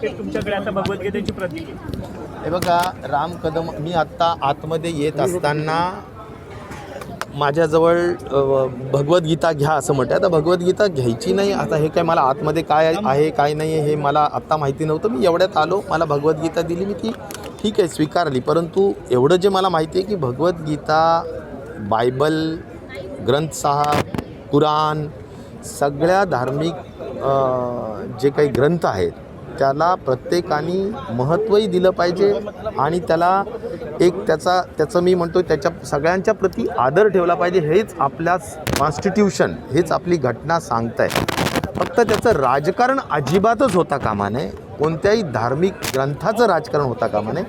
ते तुमच्याकडे आता भगवद्गीतेची प्रती आहे. हे बघा, राम कदम, मी आत्ता आतमध्ये येत असताना माझ्याजवळ भगवद्गीता घ्या असं म्हटलं. आता भगवद्गीता घ्यायची नाही, आता हे काय मला आतमध्ये काय आहे काय नाही आहे हे मला आत्ता माहिती नव्हतं. मी एवढ्यात आलो, मला भगवद्गीता दिली, मी ती ठीक आहे स्वीकारली. परंतु एवढं जे मला माहिती आहे की भगवद्गीता, बायबल, ग्रंथ साहब, कुराण, सगळ्या धार्मिक जे काही ग्रंथ आहेत त्याला प्रत्येकाने महत्त्वही दिलं पाहिजे आणि त्याला एक त्याचं मी म्हणतो त्याच्या सगळ्यांच्या प्रती आदर ठेवला पाहिजे. हेच आपल्या कॉन्स्टिट्यूशन, हेच आपली घटना सांगत आहे. फक्त त्याचं राजकारण अजिबातच होता कामा नये, कोणत्याही धार्मिक ग्रंथाचं राजकारण होता कामा नये.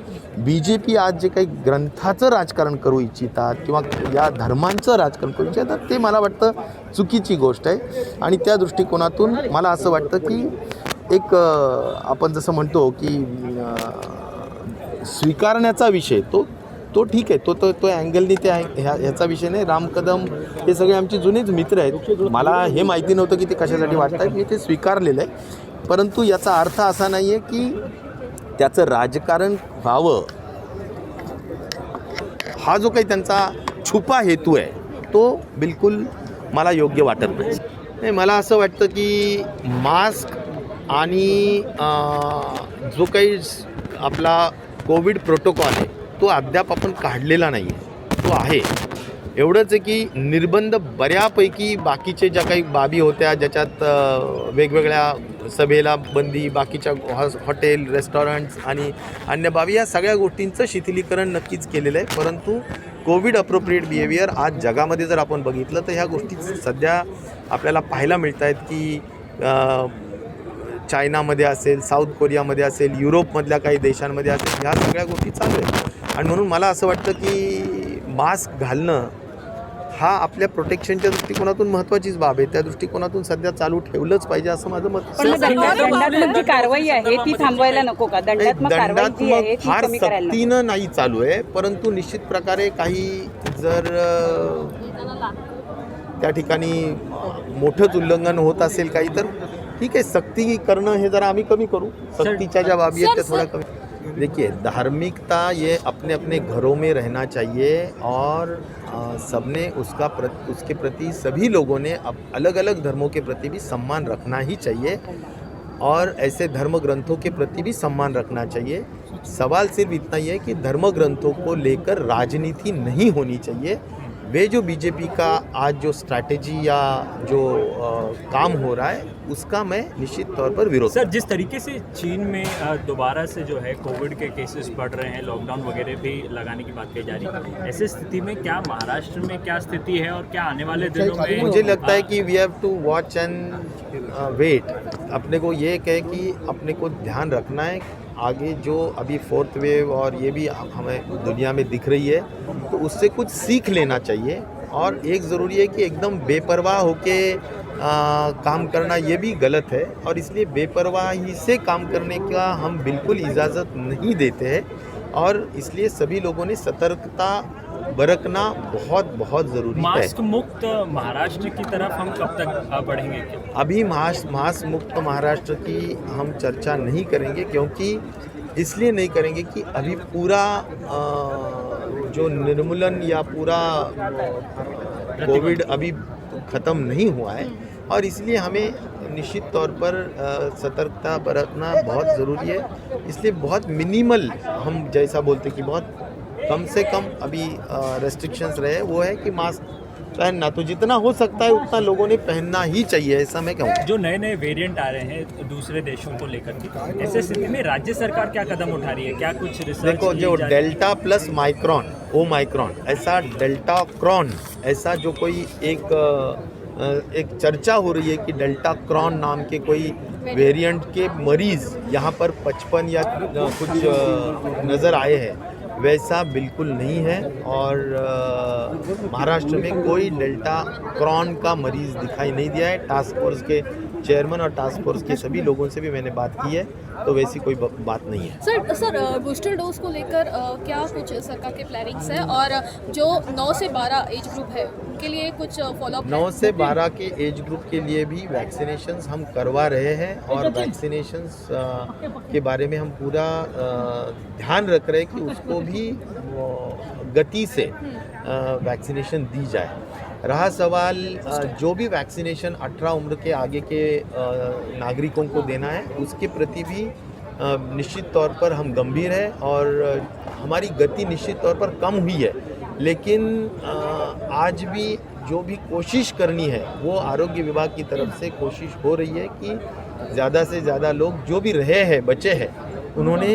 BJP आज जे काही ग्रंथाचं राजकारण करू इच्छितात किंवा या धर्मांचं राजकारण करू इच्छितात ते मला वाटतं चुकीची गोष्ट आहे. आणि त्या दृष्टिकोनातून मला असं वाटतं की एक आपण जसं म्हणतो की स्वीकारण्याचा विषय तो ठीक आहे, तो अँगलनी ते ह्याचा विषय नाही. राम कदम हे सगळे आमचे जुनेच मित्र आहेत. मला हे माहिती नव्हतं की ते कशासाठी वाटत आहेत, मी ते स्वीकारलेलं आहे. परंतु याचा अर्थ असा नाही आहे की त्याचं राजकारण व्हावं, हा जो काही त्यांचा छुपा हेतू आहे तो बिलकुल मला योग्य वाटत नाही. मला असं वाटतं की मास्क आणि जो काही आपला कोविड प्रोटोकॉल आहे तो अद्याप आपण काढलेला नाही आहे, तो आहे. एवढंच आहे की निर्बंध बऱ्यापैकी बाकीचे ज्या काही बाबी होत्या ज्याच्यात वेगवेगळ्या सभेला बंदी, बाकीच्या हॉटेल, रेस्टॉरंट्स आणि अन्य बाबी, या सगळ्या गोष्टींचं शिथिलीकरण नक्कीच केलेलं आहे. परंतु कोविड अप्रोप्रिएट बिहेवियर आज जगामध्ये जर आपण बघितलं तर ह्या गोष्टी सध्या आपल्याला पाहायला मिळत आहेत की चायनामध्ये असेल, साऊथ कोरियामध्ये असेल, युरोपमधल्या काही देशांमध्ये असेल, ह्या सगळ्या गोष्टी चालू आहेत. आणि म्हणून मला असं वाटतं की मास्क घालणं हा आपल्या प्रोटेक्शनच्या दृष्टिकोनातून महत्त्वाचीच बाब आहे. त्या दृष्टिकोनातून सध्या चालू ठेवलंच पाहिजे असं माझं मत. दंडात्मक जी कारवाई आहे ती थांबवायला नको का? दंडात्मक फार सक्तीनं नाही चालू आहे, परंतु निश्चित प्रकारे काही जर त्या ठिकाणी मोठंच उल्लंघन होत असेल काही तर ठीक है, सक्ती करणं हे जरा आम्ही कमी करू. सक्तीच्या ज्या बाबी आहेत त्या थोड़ा कमी. देखिए, धार्मिकता ये अपने अपने घरों में रहना चाहिए और सबने उसके प्रति सभी लोगों ने अलग अलग धर्मों के प्रति भी सम्मान रखना ही चाहिए और ऐसे धर्म ग्रंथों के प्रति भी सम्मान रखना चाहिए. सवाल सिर्फ इतना ही है कि धर्म ग्रंथों को लेकर राजनीति नहीं होनी चाहिए. वे जो बीजेपी का आज जो स्ट्रैटेजी या जो काम हो रहा है उसका मैं निश्चित तौर पर विरोध. सर, जिस तरीके से चीन में दोबारा से जो है कोविड के केसेस बढ़ रहे हैं, लॉकडाउन वगैरह भी लगाने की बात कही जा रही है, ऐसी स्थिति में क्या महाराष्ट्र में क्या स्थिति है और क्या आने वाले दिनों में? मुझे लगता है कि we have to watch and wait. अपने को ये कहे कि अपने को ध्यान रखना है आगे जो अभी फोर्थ वेव और ये भी हमें दुनिया में दिख रही है तो उससे कुछ सीख लेना चाहिए. और एक ज़रूरी है कि एकदम बेपरवाह होके काम करना ये भी गलत है और इसलिए बेपरवाही से काम करने का हम बिल्कुल इजाज़त नहीं देते हैं. और इसलिए सभी लोगों ने सतर्कता बरतना बहुत बहुत ज़रूरी है. मास्क मुक्त महाराष्ट्र की तरफ हम कब तक बढ़ेंगे? अभी मास्क मुक्त महाराष्ट्र की हम चर्चा नहीं करेंगे, क्योंकि इसलिए नहीं करेंगे कि अभी पूरा जो निर्मूलन या पूरा कोविड अभी ख़त्म नहीं हुआ है और इसलिए हमें निश्चित तौर पर सतर्कता बरतना बहुत ज़रूरी है. इसलिए बहुत मिनिमल, हम जैसा बोलते कि बहुत कम से कम अभी रेस्ट्रिक्शंस रहे, वो है कि मास्क पहनना. तो जितना हो सकता है उतना लोगों ने पहनना ही चाहिए, ऐसा मैं कहूँगा. जो नए नए वेरिएंट आ रहे हैं दूसरे देशों को लेकर के, ऐसे स्थिति में राज्य सरकार क्या कदम उठा रही है? क्या कुछ रिसर्च? देखो, जो डेल्टा प्लस माइक्रॉन, ओमाइक्रॉन, ऐसा डेल्टा क्रॉन, ऐसा जो कोई एक चर्चा हो रही है कि डेल्टा क्रॉन नाम के कोई वेरिएंट के मरीज़ यहाँ पर 55 या कुछ नज़र आए हैं, वैसा बिल्कुल नहीं है. और महाराष्ट्र में कोई डेल्टा क्रॉन का मरीज़ दिखाई नहीं दिया है. टास्क फोर्स के चेयरमैन और टास्क फोर्स के सभी लोगों से भी मैंने बात की है, तो वैसी कोई बात नहीं है। सर बूस्टर डोज को लेकर क्या कुछ सरकार के प्लानिंग्स है, और जो 9 से 12 एज ग्रुप है उनके लिए कुछ फॉलोअप? 9 से 12 के एज ग्रुप के लिए भी वैक्सीनेशंस हम करवा रहे हैं, और वैक्सीनेशंस के बारे में हम पूरा ध्यान रख रहे हैं कि उसको भी गति से वैक्सीनेशन दी जाए। रहा सवाल जो भी वैक्सीनेशन 18 उम्र के आगे के नागरिकों को देना है, उसके प्रति भी निश्चित तौर पर हम गंभीर हैं, और हमारी गति निश्चित तौर पर कम हुई है, लेकिन आज भी जो भी कोशिश करनी है वो आरोग्य विभाग की तरफ से कोशिश हो रही है कि ज़्यादा से ज़्यादा लोग जो भी रहे हैं, बचे हैं, उन्होंने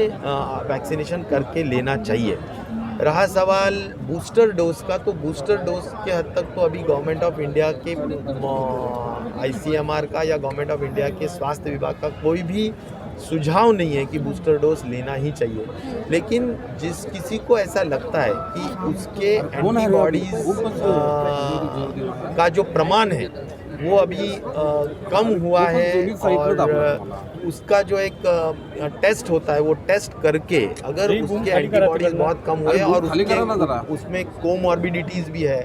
वैक्सीनेशन करके लेना चाहिए। रहा सवाल बूस्टर डोज का, तो बूस्टर डोज के हद तक तो अभी गवर्नमेंट ऑफ इंडिया के ICMR का या गवर्नमेंट ऑफ इंडिया के स्वास्थ्य विभाग का कोई भी सुझाव नहीं है कि बूस्टर डोज लेना ही चाहिए, लेकिन जिस किसी को ऐसा लगता है कि उसके एंटीबॉडीज का जो प्रमाण है वो अभी कम हुआ है, और उसका जो एक टेस्ट होता है वो टेस्ट करके अगर उसके एंटीबॉडीज बहुत कम हुए और उसमें कोमॉर्बिडिटीज़ भी है,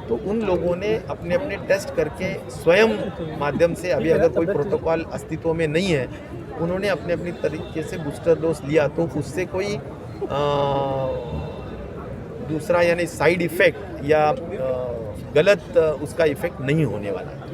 तो उन लोगों ने अपने अपने टेस्ट करके स्वयं माध्यम से, अभी अगर कोई प्रोटोकॉल अस्तित्व में नहीं है, उन्होंने अपने अपनी तरीके से बूस्टर डोज लिया, तो उससे कोई दूसरा यानी साइड इफ़ेक्ट या गलत उसका इफ़ेक्ट नहीं होने वाला है।